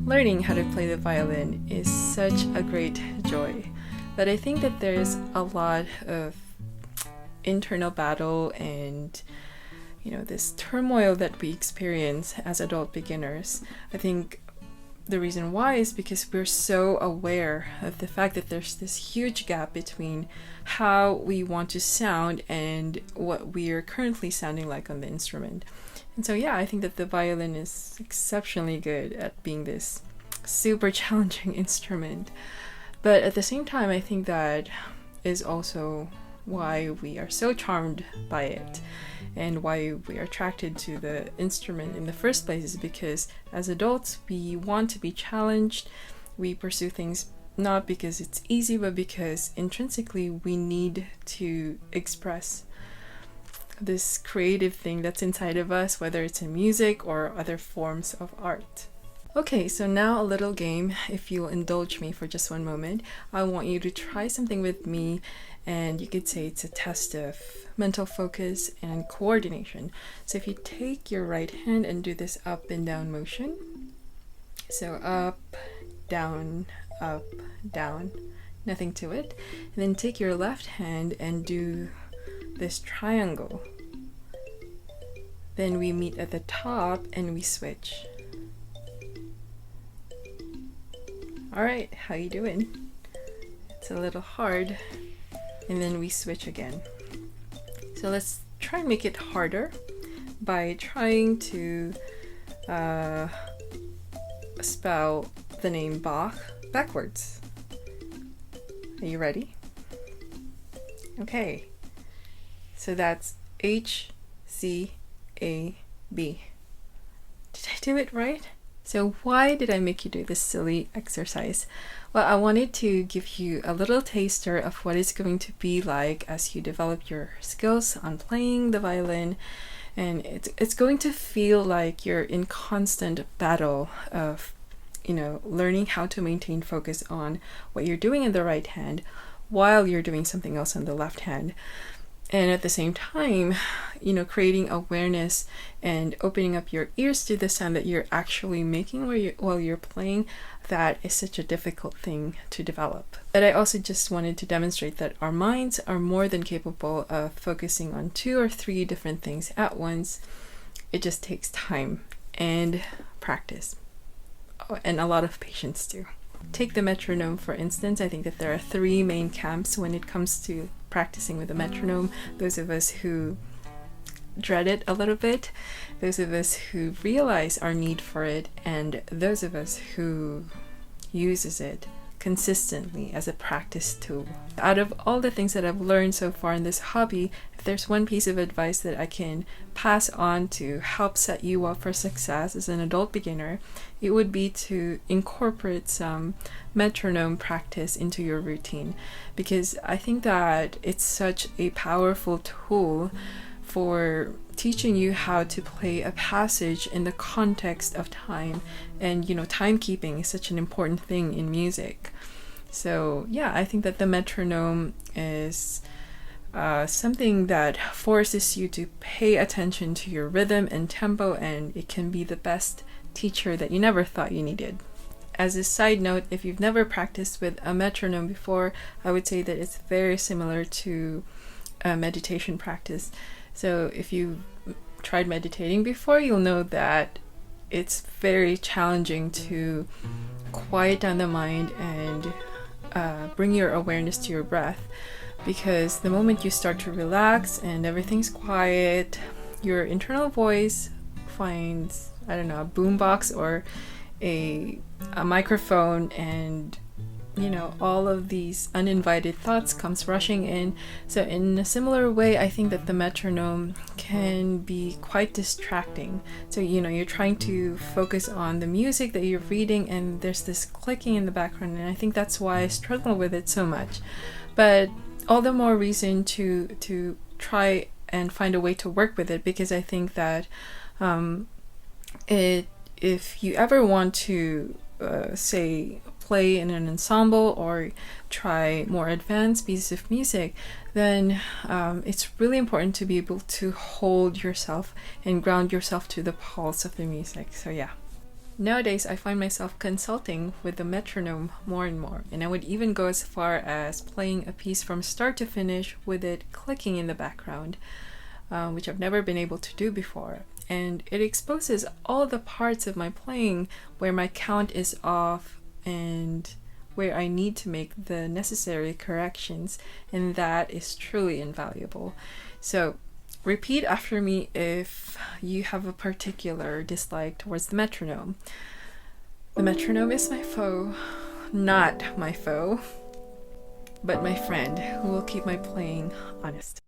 learning how to play the violin is such a great joy, but I think that there's a lot of internal battle and this turmoil that we experience as adult beginners. I think the reason why is because we're so aware of the fact that there's this huge gap between how we want to sound and what we are currently sounding like on the instrument. And so I think that the violin is exceptionally good at being this super challenging instrument. But at the same time, I think that is also why we are so charmed by it and why we are attracted to the instrument in the first place, is because as adults we want to be challenged. We pursue things not because it's easy, but because intrinsically we need to express this creative thing that's inside of us, whether it's in music or other forms of art. Okay, so now a little game. If you'll indulge me for just one moment, I want you to try something with me, and you could say it's a test of mental focus and coordination. So if you take your right hand and do this up and down motion, so up, down, nothing to it, and then take your left hand and do this triangle. Then we meet at the top and we switch. Alright, how you doing? It's a little hard. And then we switch again. So let's try and make it harder by trying to spell the name Bach backwards. Are you ready? Okay. So that's HCAB. Did I do it right? So why did I make you do this silly exercise? Well, I wanted to give you a little taster of what it's going to be like as you develop your skills on playing the violin. And it's going to feel like you're in constant battle of, learning how to maintain focus on what you're doing in the right hand while you're doing something else on the left hand. And at the same time, creating awareness and opening up your ears to the sound that you're actually making while you're playing. That is such a difficult thing to develop. But I also just wanted to demonstrate that our minds are more than capable of focusing on 2 or 3 different things at once. It just takes time and practice. Oh, and a lot of patience too. Take the metronome, for instance. I think that there are 3 main camps when it comes to practicing with the metronome. Those of us who dread it a little bit, those of us who realize our need for it, and those of us who uses it consistently as a practice tool. Out of all the things that I've learned so far in this hobby, if there's one piece of advice that I can pass on to help set you up for success as an adult beginner, it would be to incorporate some metronome practice into your routine, because I think that it's such a powerful tool for teaching you how to play a passage in the context of time. And timekeeping is such an important thing in music. So I think that the metronome is something that forces you to pay attention to your rhythm and tempo, and it can be the best teacher that you never thought you needed. As a side note, if you've never practiced with a metronome before, I would say that it's very similar to a meditation practice. So if you've tried meditating before, you'll know that it's very challenging to quiet down the mind and bring your awareness to your breath, because the moment you start to relax and everything's quiet, your internal voice finds, a boombox or a microphone, and all of these uninvited thoughts comes rushing in. So in a similar way, I think that the metronome can be quite distracting. So you're trying to focus on the music that you're reading, and there's this clicking in the background, and I think that's why I struggle with it so much. But all the more reason to try and find a way to work with it, because I think that if you ever want to play in an ensemble or try more advanced pieces of music, then it's really important to be able to hold yourself and ground yourself to the pulse of the music. So Nowadays, I find myself consulting with the metronome more and more, and I would even go as far as playing a piece from start to finish with it clicking in the background, which I've never been able to do before. And it exposes all the parts of my playing where my count is off and where I need to make the necessary corrections, and that is truly invaluable. So repeat after me if you have a particular dislike towards the metronome. The metronome is my foe, not my foe, but my friend who will keep my playing honest.